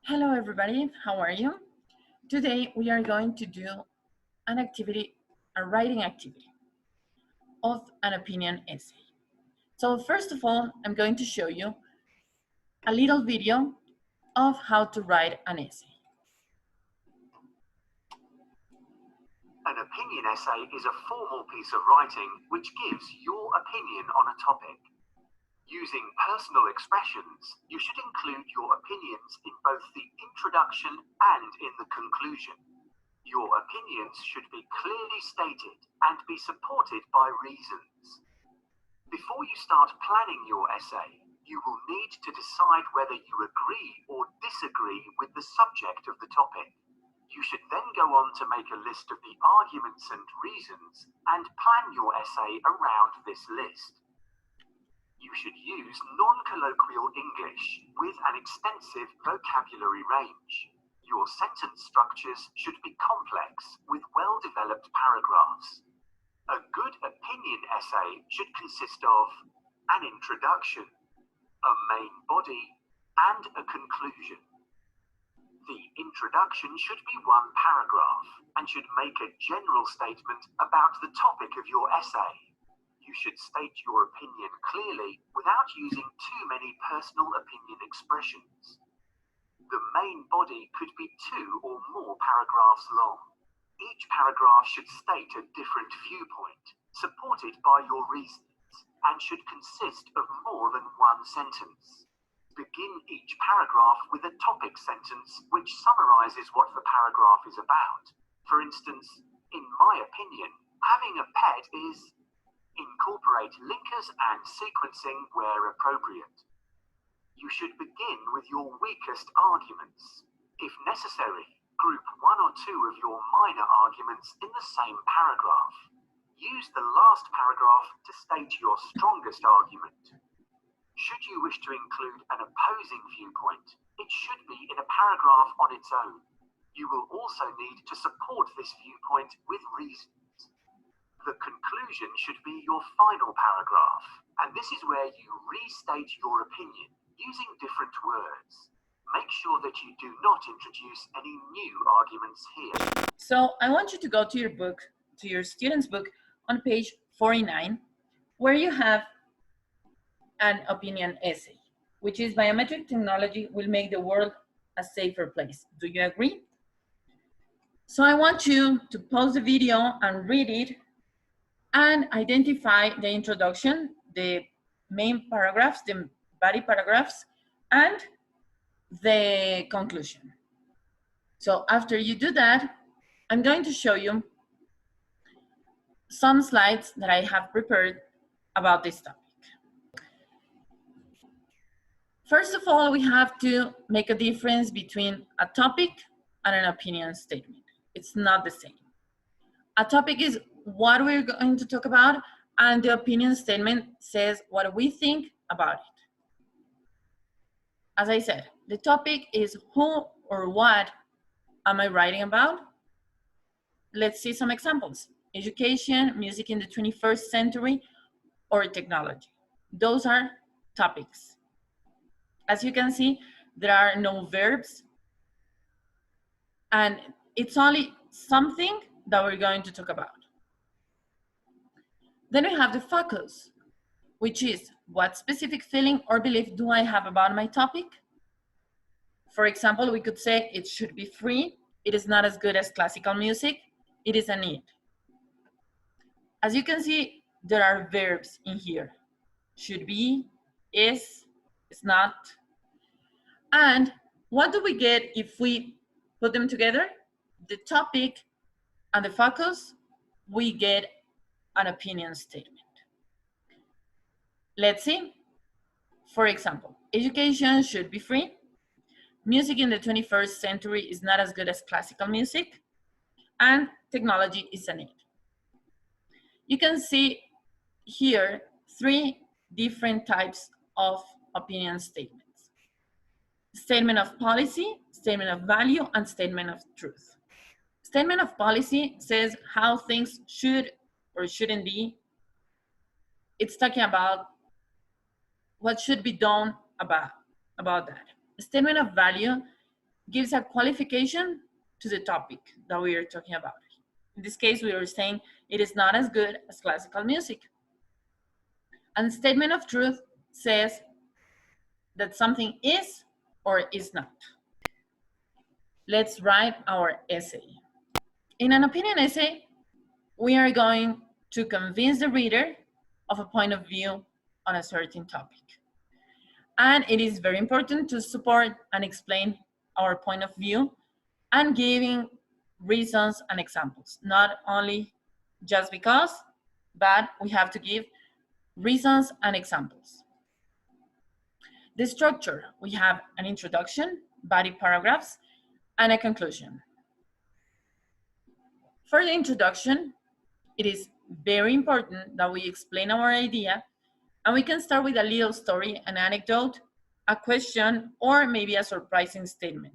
Hello everybody, how are you? Today we are going to do an activity, a writing activity of an opinion essay. So first of all, I'm going to show you a little video of how to write an essay. An opinion essay is a formal piece of writing which gives your opinion on a topic. Using personal expressions, you should include your opinions in both the introduction and in the conclusion. Your opinions should be clearly stated and be supported by reasons. Before you start planning your essay, you will need to decide whether you agree or disagree with the subject of the topic. You should then go on to make a list of the arguments and reasons and plan your essay around this list. You should use non-colloquial English with an extensive vocabulary range. Your sentence structures should be complex with well-developed paragraphs. A good opinion essay should consist of an introduction, a main body, and a conclusion. The introduction should be one paragraph and should make a general statement about the topic of your essay. You should state your opinion clearly without using too many personal opinion expressions. The main body could be 2 or more paragraphs long. Each paragraph should state a different viewpoint, supported by your reasons, and should consist of more than one sentence. Begin each paragraph with a topic sentence which summarizes what the paragraph is about. For instance, in my opinion, having a pet is incorporate linkers and sequencing where appropriate. You should begin with your weakest arguments. If necessary, group 1 or 2 of your minor arguments in the same paragraph. Use the last paragraph to state your strongest argument. Should you wish to include an opposing viewpoint, it should be in a paragraph on its own. You will also need to support this viewpoint with reasons. The conclusion should be your final paragraph, and this is where you restate your opinion using different words. Make sure that you do not introduce any new arguments here. So I want you to go to your book, to your student's book on page 49, where you have an opinion essay, which is biometric technology will make the world a safer place. Do you agree? So I want you to pause the video and read it and identify the introduction, the main paragraphs, the body paragraphs, and the conclusion. So after you do that, I'm going to show you some slides that I have prepared about this topic. First of all, we have to make a difference between a topic and an opinion statement. It's not the same. A topic is what we're going to talk about, and the opinion statement says what we think about it. As I said, the topic is who or what am I writing about? Let's see some examples. Education, music in the 21st century, or technology. Those are topics. As you can see, there are no verbs, and it's only something that we're going to talk about. Then we have the focus, which is what specific feeling or belief do I have about my topic? For example, we could say it should be free, it is not as good as classical music, it is a need. As you can see, there are verbs in here. Should be, is not. And what do we get if we put them together? The topic and the focus, we get an opinion statement. Let's see. For example, education should be free. Music in the 21st century is not as good as classical music. And technology is a need. You can see here 3 different types of opinion statements. Statement of policy, statement of value, and statement of truth. Statement of policy says how things should or shouldn't be. It's talking about what should be done about that. A statement of value gives a qualification to the topic that we are talking about. In this case, we are saying it is not as good as classical music. And statement of truth says that something is or is not. Let's write our essay. In an opinion essay, we are going to convince the reader of a point of view on a certain topic. And it is very important to support and explain our point of view and giving reasons and examples, not only just because, but we have to give reasons and examples. The structure, we have an introduction, body paragraphs, and a conclusion. For the introduction, it is very important that we explain our idea, and we can start with a little story, an anecdote, a question, or maybe a surprising statement.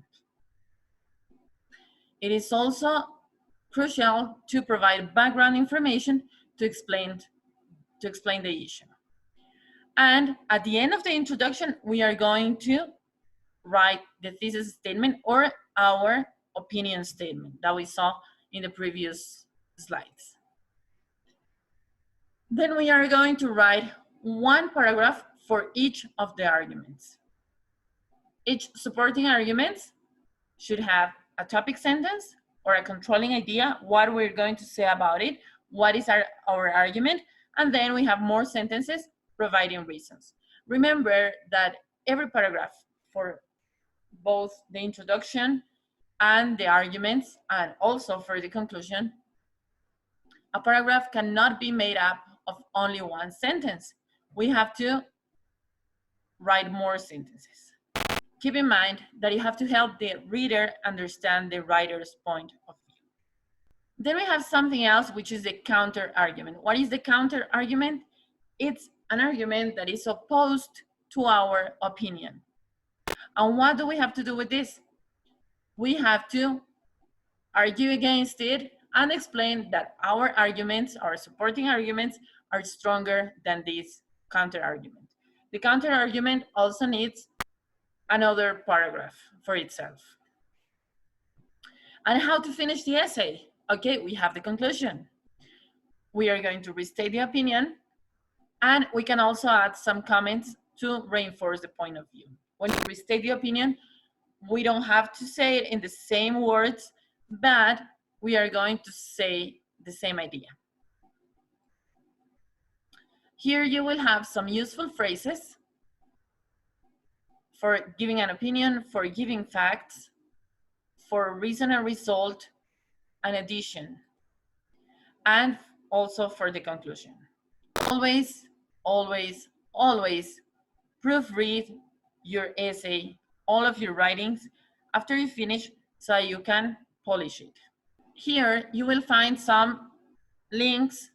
It is also crucial to provide background information to explain the issue. And at the end of the introduction, we are going to write the thesis statement or our opinion statement that we saw in the previous slides. Then we are going to write one paragraph for each of the arguments. Each supporting argument should have a topic sentence or a controlling idea, what we're going to say about it, what is our argument, and then we have more sentences providing reasons. Remember that every paragraph for both the introduction and the arguments, and also for the conclusion, a paragraph cannot be made up of only one sentence. We have to write more sentences. Keep in mind that you have to help the reader understand the writer's point of view. Then we have something else, which is the counter argument. What is the counter argument? It's an argument that is opposed to our opinion. And what do we have to do with this? We have to argue against it and explain that our arguments, our supporting arguments, are stronger than this counter argument. The counter argument also needs another paragraph for itself. And how to finish the essay? Okay, we have the conclusion. We are going to restate the opinion, and we can also add some comments to reinforce the point of view. When you restate the opinion, we don't have to say it in the same words, but we are going to say the same idea. Here you will have some useful phrases for giving an opinion, for giving facts, for reason and result, and addition, and also for the conclusion. Always, always, always proofread your essay, all of your writings, after you finish so you can polish it. Here you will find some links.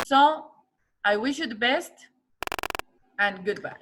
So I wish you the best and goodbye.